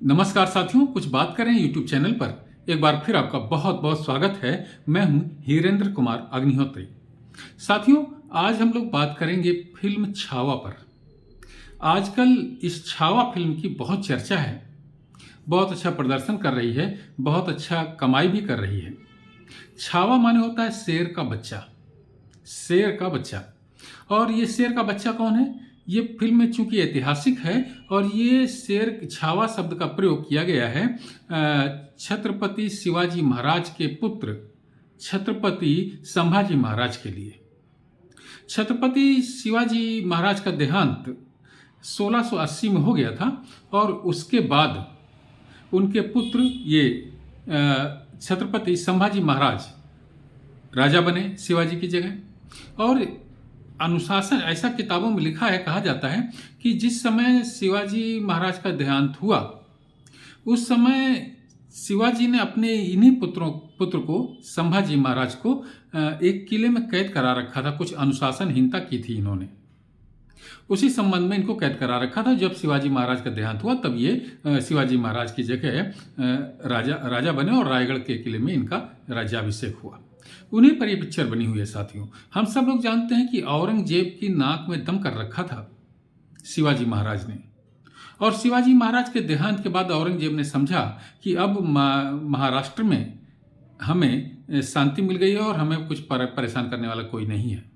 नमस्कार साथियों, कुछ बात करें यूट्यूब चैनल पर एक बार फिर आपका बहुत बहुत स्वागत है। मैं हूं हीरेंद्र कुमार अग्निहोत्री। साथियों, आज हम लोग बात करेंगे फिल्म छावा पर। आजकल इस छावा फिल्म की बहुत चर्चा है, बहुत अच्छा प्रदर्शन कर रही है, बहुत अच्छा कमाई भी कर रही है। छावा माने होता है शेर का बच्चा। शेर का बच्चा। और ये शेर का बच्चा कौन है? ये फिल्म में चूंकि ऐतिहासिक है और ये शेर छावा शब्द का प्रयोग किया गया है छत्रपति शिवाजी महाराज के पुत्र छत्रपति संभाजी महाराज के लिए। छत्रपति शिवाजी महाराज का देहांत 1680 में हो गया था और उसके बाद उनके पुत्र ये छत्रपति संभाजी महाराज राजा बने शिवाजी की जगह। और अनुशासन ऐसा किताबों में लिखा है, कहा जाता है कि जिस समय शिवाजी महाराज का देहांत हुआ उस समय शिवाजी ने अपने इन्हीं पुत्र को संभाजी महाराज को एक किले में कैद करा रखा था। कुछ अनुशासनहीनता की थी इन्होंने, उसी संबंध में इनको कैद करा रखा था। जब शिवाजी महाराज का देहांत हुआ तब ये शिवाजी महाराज की जगह राजा बने और रायगढ़ के किले में इनका राज्याभिषेक हुआ। उन्हीं पर ये पिक्चर बनी हुई है। साथियों, हम सब लोग जानते हैं कि औरंगजेब की नाक में दम कर रखा था शिवाजी महाराज ने, और शिवाजी महाराज के देहांत के बाद औरंगजेब ने समझा कि अब महाराष्ट्र में हमें शांति मिल गई है और हमें कुछ परेशान करने वाला कोई नहीं है।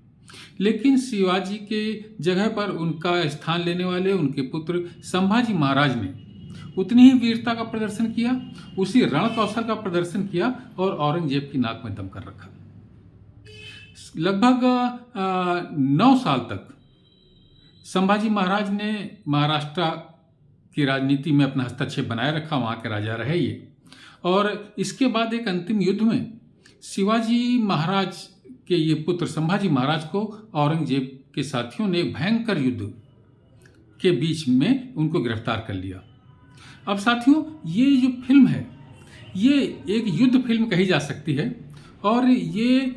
लेकिन शिवाजी के जगह पर उनका स्थान लेने वाले उनके पुत्र संभाजी महाराज ने उतनी ही वीरता का प्रदर्शन किया, उसी रण कौशल का प्रदर्शन किया और औरंगजेब की नाक में दम कर रखा। लगभग 9 साल तक संभाजी महाराज ने महाराष्ट्र की राजनीति में अपना हस्तक्षेप बनाए रखा, वहाँ के राजा रहे ये। और इसके बाद एक अंतिम युद्ध में शिवाजी महाराज के ये पुत्र संभाजी महाराज को औरंगजेब के साथियों ने भयंकर युद्ध के बीच में उनको गिरफ्तार कर लिया। अब साथियों, ये जो फिल्म है ये एक युद्ध फिल्म कही जा सकती है और ये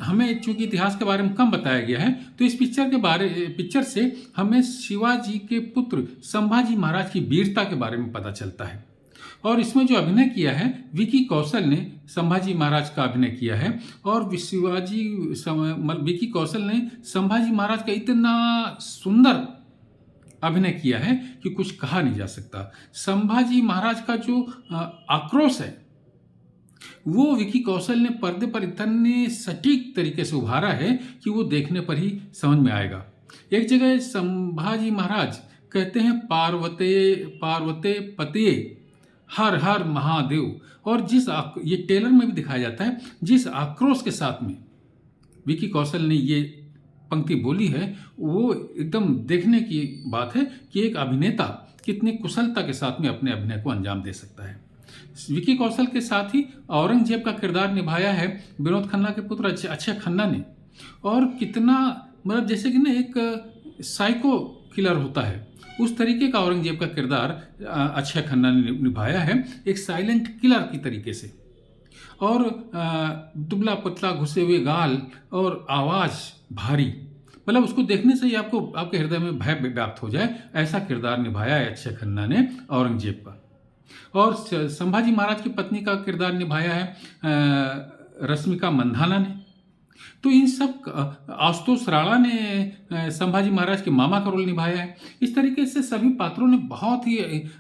हमें चूंकि इतिहास के बारे में कम बताया गया है तो इस पिक्चर से हमें शिवाजी के पुत्र संभाजी महाराज की वीरता के बारे में पता चलता है। और इसमें जो अभिनय किया है विकी कौशल ने संभाजी महाराज का अभिनय किया है और विकी कौशल ने संभाजी महाराज का इतना सुंदर अभिनय किया है कि कुछ कहा नहीं जा सकता। संभाजी महाराज का जो आक्रोश है वो विकी कौशल ने पर्दे पर इतने सटीक तरीके से उभारा है कि वो देखने पर ही समझ में आएगा। एक जगह संभाजी महाराज कहते हैं पार्वते पते हर हर महादेव, और ये टेलर में भी दिखाया जाता है जिस आक्रोश के साथ में विकी कौशल ने ये पंक्ति बोली है वो एकदम देखने की बात है कि एक अभिनेता कितनी कुशलता के साथ में अपने अभिनय को अंजाम दे सकता है। विकी कौशल के साथ ही औरंगजेब का किरदार निभाया है विनोद खन्ना के पुत्र अक्षय खन्ना ने। और कितना मतलब जैसे कि ना एक साइको किलर होता है उस तरीके का औरंगजेब का किरदार अक्षय खन्ना ने निभाया है, एक साइलेंट किलर की तरीके से। और दुबला पतला घुसे हुए गाल और आवाज़ भारी, मतलब उसको देखने से ही आपके हृदय में भय व्याप्त हो जाए, ऐसा किरदार निभाया है अक्षय खन्ना ने औरंगजेब का। और संभाजी महाराज की पत्नी का किरदार निभाया है रश्मिका मंधाना ने। तो इन सब आशुतोष राणा ने संभाजी महाराज के मामा का रोल निभाया है। इस तरीके से सभी पात्रों ने बहुत ही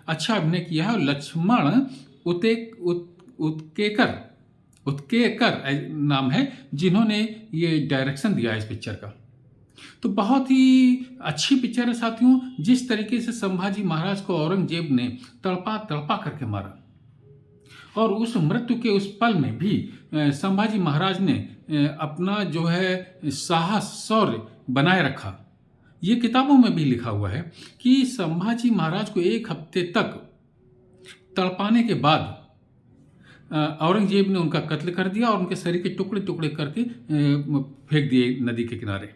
अच्छा अभिनय किया है। और लक्ष्मण उत्केकर नाम है जिन्होंने ये डायरेक्शन दिया है इस पिक्चर का। तो बहुत ही अच्छी पिक्चर है साथियों। जिस तरीके से संभाजी महाराज को औरंगजेब ने तड़पा करके मारा और उस मृत्यु के उस पल में भी संभाजी महाराज ने अपना जो है साहस शौर्य बनाए रखा। ये किताबों में भी लिखा हुआ है कि संभाजी महाराज को 1 हफ्ते तक तड़पाने के बाद औरंगजेब ने उनका कत्ल कर दिया और उनके शरीर के टुकड़े टुकड़े करके फेंक दिए नदी के किनारे।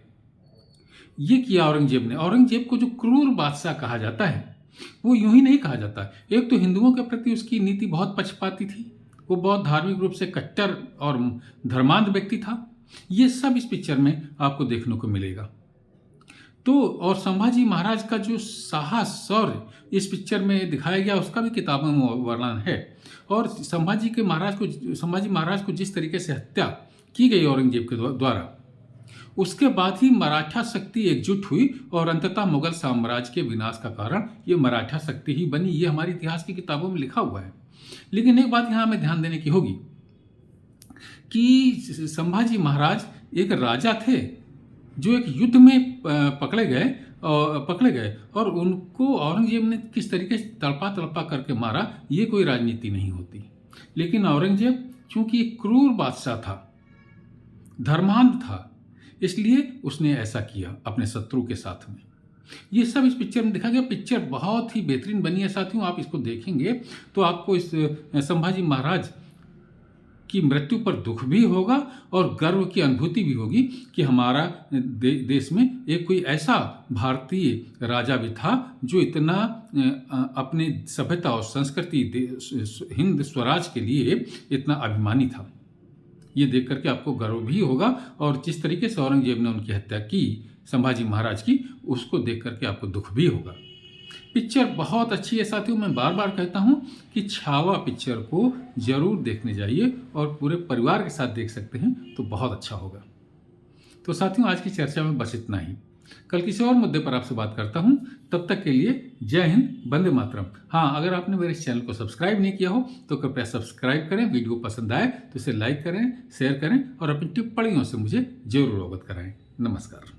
ये किया औरंगजेब ने। औरंगजेब को जो क्रूर बादशाह कहा जाता है वो यूं ही नहीं कहा जाता। एक तो हिंदुओं के प्रति उसकी नीति बहुत पक्षपाती थी, वो बहुत धार्मिक रूप से कट्टर और धर्मांध व्यक्ति था। ये सब इस पिक्चर में आपको देखने को मिलेगा। तो और संभाजी महाराज का जो साहस शौर्य इस पिक्चर में दिखाया गया, उसका भी किताबों में वर्णन है। और संभाजी महाराज को जिस तरीके से हत्या की गई औरंगजेब के द्वारा, उसके बाद ही मराठा शक्ति एकजुट हुई और अंततः मुगल साम्राज्य के विनाश का कारण ये मराठा शक्ति ही बनी। ये हमारी इतिहास की किताबों में लिखा हुआ है। लेकिन एक बात यहाँ हमें ध्यान देने की होगी कि संभाजी महाराज एक राजा थे जो एक युद्ध में पकड़े गए और उनको औरंगजेब ने किस तरीके से तड़पा करके मारा, ये कोई राजनीति नहीं होती। लेकिन औरंगजेब चूंकि एक क्रूर बादशाह था, धर्मांध था, इसलिए उसने ऐसा किया अपने शत्रु के साथ में। ये सब इस पिक्चर में दिखा गया। पिक्चर बहुत ही बेहतरीन बनी है साथियों। आप इसको देखेंगे तो आपको इस संभाजी महाराज की मृत्यु पर दुख भी होगा और गर्व की अनुभूति भी होगी कि हमारा देश में एक कोई ऐसा भारतीय राजा भी था जो इतना अपने सभ्यता और संस्कृति हिंद स्वराज के लिए इतना अभिमानी था। ये देख करके आपको गर्व भी होगा और जिस तरीके से औरंगजेब ने उनकी हत्या की संभाजी महाराज की, उसको देख करके आपको दुख भी होगा। पिक्चर बहुत अच्छी है साथियों। मैं बार बार कहता हूँ कि छावा पिक्चर को जरूर देखने जाइए और पूरे परिवार के साथ देख सकते हैं तो बहुत अच्छा होगा। तो साथियों, आज की चर्चा में बस इतना ही। कल किसी और मुद्दे पर आपसे बात करता हूँ। तब तक के लिए जय हिंद, वंदे मातरम। हाँ, अगर आपने मेरे इस चैनल को सब्सक्राइब नहीं किया हो तो कृपया सब्सक्राइब करें। वीडियो पसंद आए तो इसे लाइक करें, शेयर करें और अपनी टिप्पणियों से मुझे जरूर अवगत कराएं। नमस्कार।